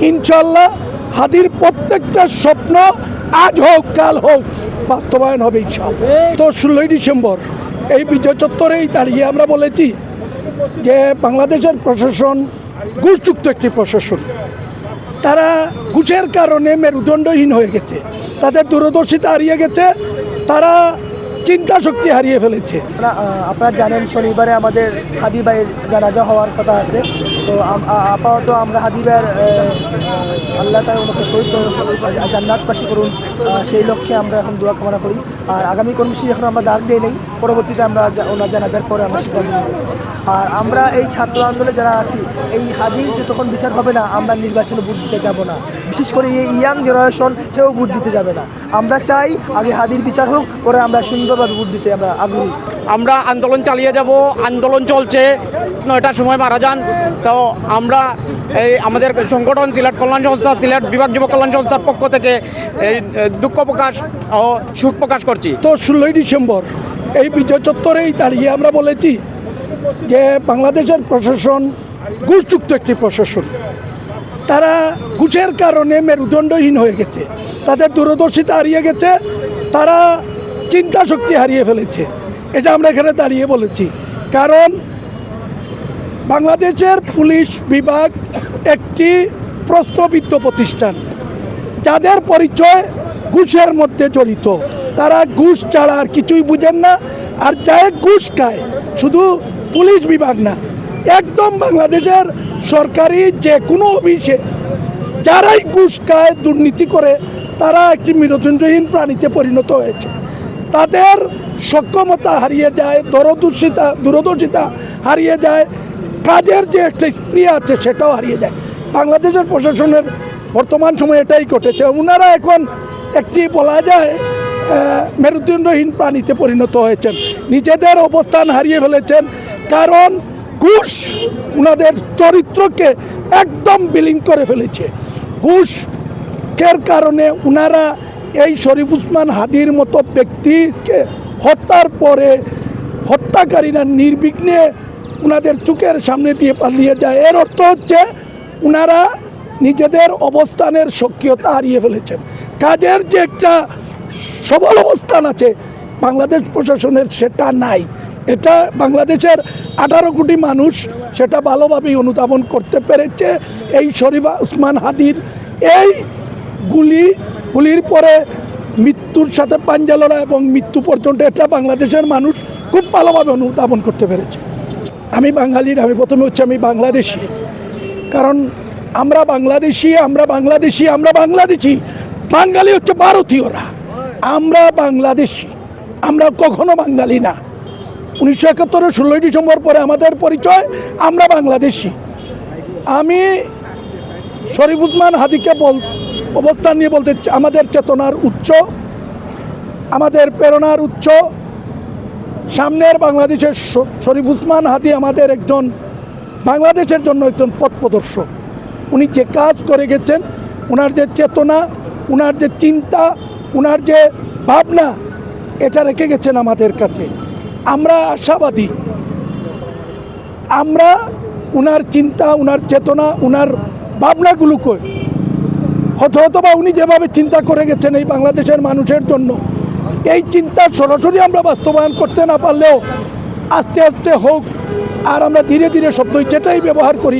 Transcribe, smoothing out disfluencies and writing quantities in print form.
ইনশাল্লাহ হাদির প্রত্যেকটা স্বপ্ন আজ হোক কাল হোক বাস্তবায়ন হবে ইনশাল্লাহ। তো 16ই ডিসেম্বর এই বিজয় চত্বরেই দাঁড়িয়ে আমরা বলেছি যে বাংলাদেশের প্রশাসন ঘুষযুক্ত একটি প্রশাসন। তারা ঘুষের কারণে মেরুদণ্ডহীন হয়ে গেছে, তাদের দূরদর্শিতা হারিয়ে গেছে, তারা চিন্তা শক্তি হারিয়ে ফেলেছে। আপনারা জানেন শনিবারে আমাদের হাদি ভাইয়ের জানাজা হওয়ার কথা আছে। তো আপাতত আমরা হাদি ভাইয়ের আল্লাহ তাআলা ওনাকে শহীদ জান্নাতবাসী করুন, সেই লক্ষ্যে আমরা এখন দোয়া কামনা করি। আর আগামী কর্মসূচি এখন আমরা ডাক দিই নেই, পরবর্তীতে আমরা ওনার জানাজার পরে আমরা সিদ্ধান্ত নেব। আর আমরা এই ছাত্র আন্দোলনে যারা আছি, এই হাদির যতক্ষণ বিচার হবে না আমরা নির্বাচনে ভোট দিতে যাব না। বিশেষ করে এই ইয়াং জেনারেশন কেউ ভোট দিতে যাবে না। আমরা চাই আগে হাদির বিচার হোক, পরে আমরা সুন্দরভাবে ভোট দিতে আমরা আগ্রহী। আমরা আন্দোলন চালিয়ে যাব, আন্দোলন চলছে, 9টার সময় মারা যান। তো আমরা এই আমাদের সংগঠন সিলেট কল্যাণ সংস্থা, সিলেট বিভাগ যুব কল্যাণ সংস্থার পক্ষ থেকে এই দুঃখ প্রকাশ ও সুখ প্রকাশ করছি। তো 16ই ডিসেম্বর এই বিজয় চত্বরেই দাঁড়িয়ে আমরা বলেছি যে বাংলাদেশের প্রশাসন ঘুষযুক্ত একটি প্রশাসন। তারা ঘুষের কারণে মেরুদণ্ডহীন হয়ে গেছে, তাদের দূরদর্শিতা হারিয়ে গেছে, তারা চিন্তা শক্তি হারিয়ে ফেলেছে। এটা আমরা এখানে দাঁড়িয়ে বলেছি, কারণ বাংলাদেশের পুলিশ বিভাগ একটি প্রশ্নবিদ্ধ প্রতিষ্ঠান, যাদের পরিচয় ঘুষের মধ্যে জড়িত। তারা ঘুষ ছাড়া আর কিছুই বুঝেন না। আর যাই ঘুষ খায় শুধু পুলিশ বিভাগ না, একদম বাংলাদেশের সরকারি যে কোনো অফিসে যারাই ঘুষ খায়, দুর্নীতি করে, তারা একটি মেরুদণ্ডহীন প্রাণীতে পরিণত হয়েছে। তাদের সক্ষমতা হারিয়ে যায়, দূরদর্শিতা হারিয়ে যায়, কাজের যে একটা স্প্রিয়া আছে সেটাও হারিয়ে যায়। বাংলাদেশের প্রশাসনের বর্তমান সময়ে এটাই ঘটেছে। ওনারা এখন একটি বলা যায় মেরুদণ্ডহীন প্রাণীতে পরিণত হয়েছেন, নিজেদের অবস্থান হারিয়ে ফেলেছেন। কারণ ঘুষ ওনাদের চরিত্রকে একদম বিলীন করে ফেলেছে। ঘুষের কারণে ওনারা এই শরীফ উসমান হাদির মতো ব্যক্তিকে হত্যার পরে হত্যাকারীরা নির্বিঘ্নে ওনাদের চোখের সামনে দিয়ে পালিয়ে যায়। এর অর্থ হচ্ছে ওনারা নিজেদের অবস্থানের সক্রিয়তা হারিয়ে ফেলেছেন। কাজের যে একটা সবল অবস্থান আছে বাংলাদেশ প্রশাসনের, সেটা নাই। এটা বাংলাদেশের 18 কোটি মানুষ সেটা ভালোভাবেই অনুধাবন করতে পেরেছে। এই শরীফ উসমান হাদির এই গুলির পরে মৃত্যুর সাথে পাঞ্জা লড়া এবং মৃত্যু পর্যন্ত এটা বাংলাদেশের মানুষ খুব ভালোভাবে অনুধাবন করতে পেরেছে। আমি বাঙালির, আমি প্রথমে হচ্ছে আমি বাংলাদেশি, কারণ আমরা বাংলাদেশি। বাঙালি হচ্ছে ভারতীয়রা, আমরা বাংলাদেশি, আমরা কখনো বাঙালি না। 1971 16ই ডিসেম্বর পরে আমাদের পরিচয় আমরা বাংলাদেশি। আমি শরীফ উসমান হাদিকে অবস্থান নিয়ে বলতে, আমাদের চেতনার উচ্চ, আমাদের প্রেরণার উচ্চ সামনের বাংলাদেশের শরীফ উসমান হাদি আমাদের একজন বাংলাদেশের জন্য একজন পথ প্রদর্শক। উনি যে কাজ করে গেছেন, ওনার যে চেতনা, ওনার যে চিন্তা, ওনার যে ভাবনা, এটা রেখে গেছেন আমাদের কাছে। আমরা আশাবাদী, আমরা ওনার চিন্তা, ওনার চেতনা, ওনার ভাবনাগুলোকে হয়তোবা উনি যেভাবে চিন্তা করে গেছেন এই বাংলাদেশের মানুষের জন্য, এই চিন্তা সরাসরি আমরা বাস্তবায়ন করতে না পারলেও আস্তে আস্তে হোক, আর আমরা ধীরে ধীরে শব্দ যেটাই ব্যবহার করি